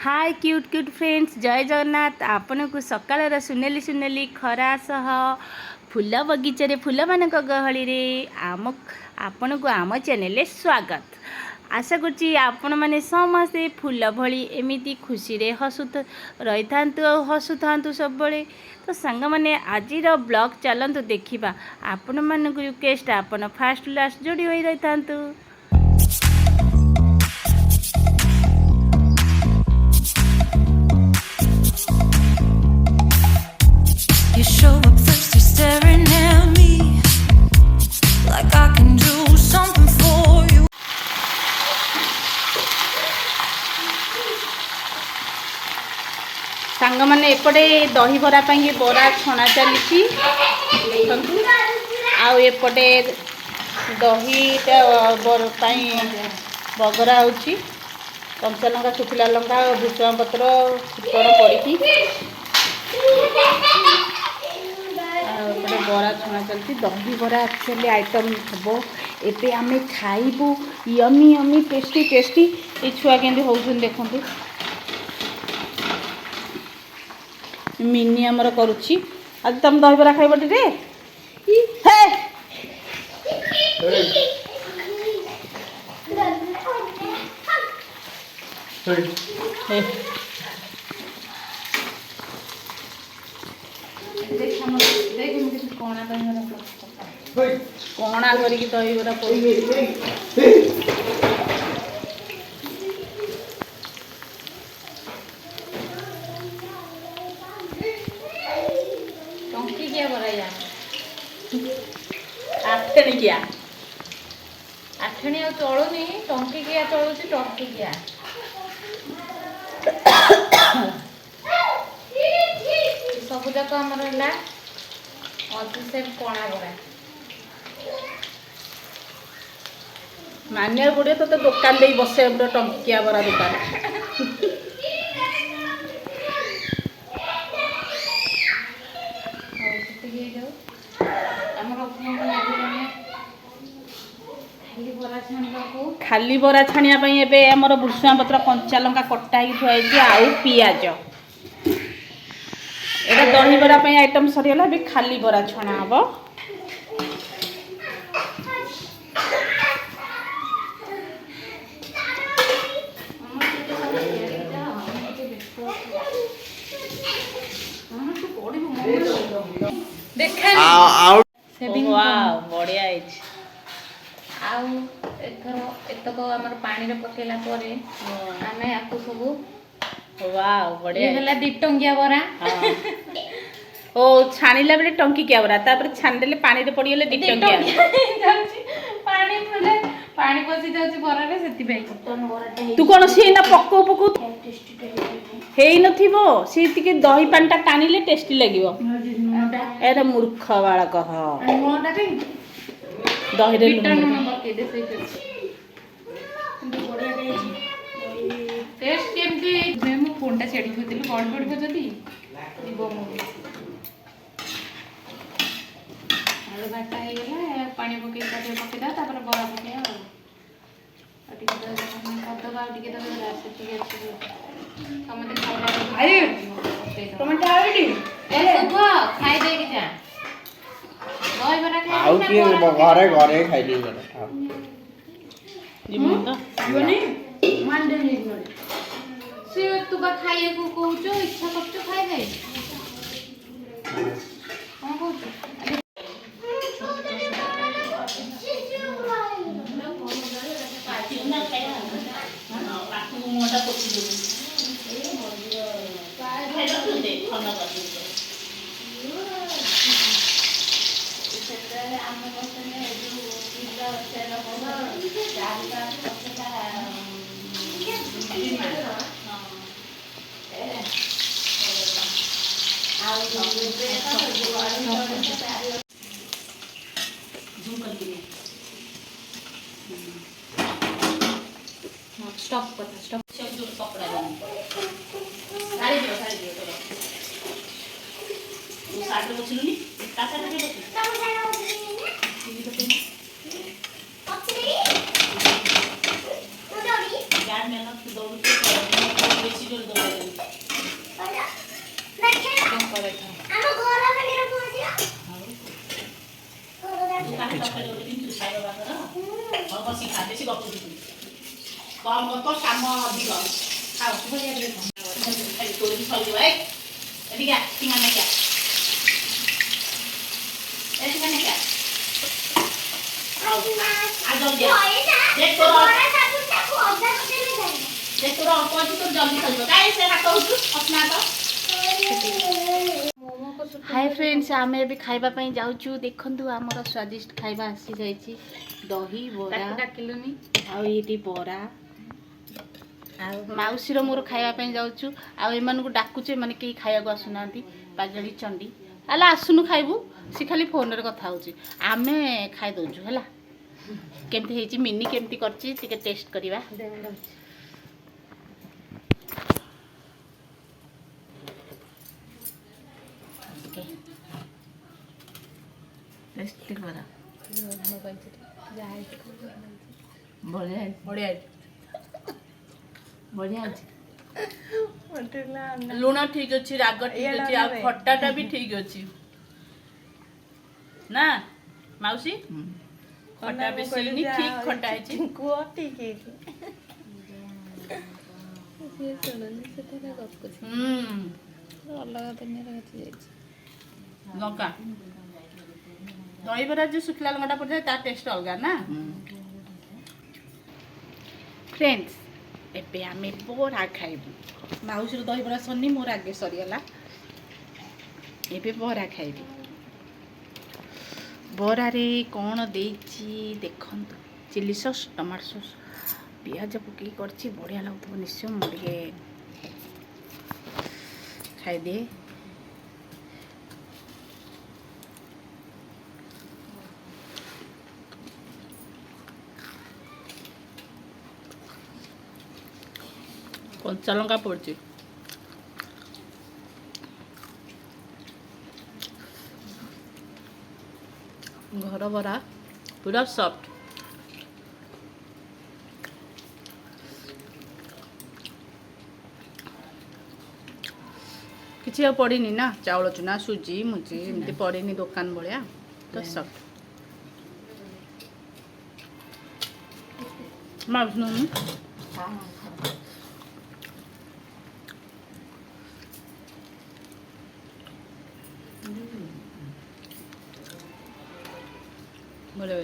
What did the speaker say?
हाय cute cute friends जय जगन्नाथ आपण को सकाळ सुनेली सुनेली खरा सह फूल बगीचे फूल मान गहली रे आम आपण को आम चैनल स्वागत। आशा करुँची आपण मैंने समस्ते फूल भली एमती खुशी रे हसु रही था हसु था सब बड़े। तो सांग मैंने आज ब्लॉग चलतु देखा आपण मान रिक्वेस्ट आपण फास्ट लास्ट जोड़ी हो रही था। You show up thirsty, staring at me like I can do something for you. सांग मैंने एपटे दही बरा बरा छणा चली देखु आपटे दहीटा बगरा हो कंचा लंका शुखला लंका भुसुआ पत्र फुटण पड़ी बरा छणा चलती दही बरा एक्चुअली आइटम हम एबे आमे खाइबू यमी यमी टेस्टी टेस्टी ये छुआ के होउछन देखु मिनी आमर करुच्ची आज तुम दही बरा खाइब रे कणा करी दही बरा टंकी क्या बराया आठणिकिया आठणी आ चलुनी टंकी क्या चलुची टंकी क्या सब जाक आमर है अतिशय कणा बरा मानिया गुड़े तो दुकान दे बसे टंकिया बरा दुकान खाली बरा छाणिया एमर भुसुआ पत्र कंचा लंका कटा थुआई आउ पियाज एटा दही बरा आइटम सरीगला भी खाली बरा छणा हम बढ़िया एतक आमर पानी पकेला आमे आपको सब वाव बढ़िया है दिटंगिया बरा ओ छाणिला बेले टंकी क्या बरा तापर छाणदेले पानी रे पड़ी गेले दिटंगिया पानी फुले पानी पसी जाउची बरा रे सेति भाई तू कोन से ना पक्को पक्को हेई नथिबो से तिके दही पानीटा टाणिले टेस्टी लागिवो एरा मूर्ख बालक ह दही रे टेस्ट केमती मु फोनटा छेड़ी थुतिली बड़ बड़ जदी जीवो मु आलू भाटा हे गेला पानी पके दा तापर बरा पके आ टिके कदवा टिके दबा सेति अछि समते खाइला आई टमाटर आइडी ए सुख खाइ दे के जा दही बरा खाइ आउ के घरे घरे खाइ दी बरा जीवन तो जीवनी मान दे नी से तू का खाइए को कहूचो इच्छा करछो खाइ दे कोन कहूचो मोटा पोछी दे खाइ दे दे खाना कर दे आम पसंद जो पिज्जा तेल बोला चार स्टॉप करता स्टॉप सब जो पकड़ा साड़ी दियो तू साड़ी बचलुनी का साड़ी दे गार्ड में ना दौड़ के बेसी जोर दौड़ ଆମର ଏଇଟା କମ ଗପ କାମ ଅଧିକ ଖାଉ ତୋଳି ସରିବ ଏଠିକା ଟିଙ୍ଗା ନେଇକା ଏଠିକା ନେଇକା ଆଉ ଜଲ୍ଦି ତୋର ଅଳ୍ପ ଅଛି ତୋର ଜଲ୍ଦି ସରିବ କାହିଁ ସେ ହାତ ହଉଛୁ ଅସ୍ନାତ। हाय फ्रेंड्स आमे भी खाइबा पई जाउछु देखंतु हमर स्वादिष्ट खाइबा आसी जाईची दही बोरा डाकिलुनी आ एटी बोरा आ माउसी रो मोर खाइबा पई जाउछु आ एमान को डाकुचे माने के खाइया को आसुनांती पाजड़ी चंडी आला आसुनु खाइबू से खाली फोन रे कथा होची आमे खाइ दोजु हला केमती हेची मिनी केमती करची तिके टेस्ट करिवा टेस्ट करा बढ़िया बढ़िया बढ़िया लुण ठीक अच्छी राग ठीक अच्छी आ खट्टाटा भी ठीक अच्छी ना माउसी खट्टा बेसी नी ठीक खट्टा है को ठीक है अलग दिन रहती जाईची लंका दही बरा जो सुखला लंकाटा पड़ जाए तार टेस्ट अलग ना फ्रेंड्स एबे आमे बोरा खाइबू माउसी रो दही बरा सन्नी मोर आगे सरियला एबे बोरा खाइबी बोरा रे कोन देची देखंतु चिली सॉस टमाटो सॉस पियाज पकई करछि बढ़िया लागतो निश्चय मोड़े खाइ दे कंचा लंका पड़ची घर बरा पूरा सॉफ्ट किसी पड़नी ना चाउल चुना सुजी मुजी एमती पड़नी दुकान भाया तो सॉफ्ट माउस बड़े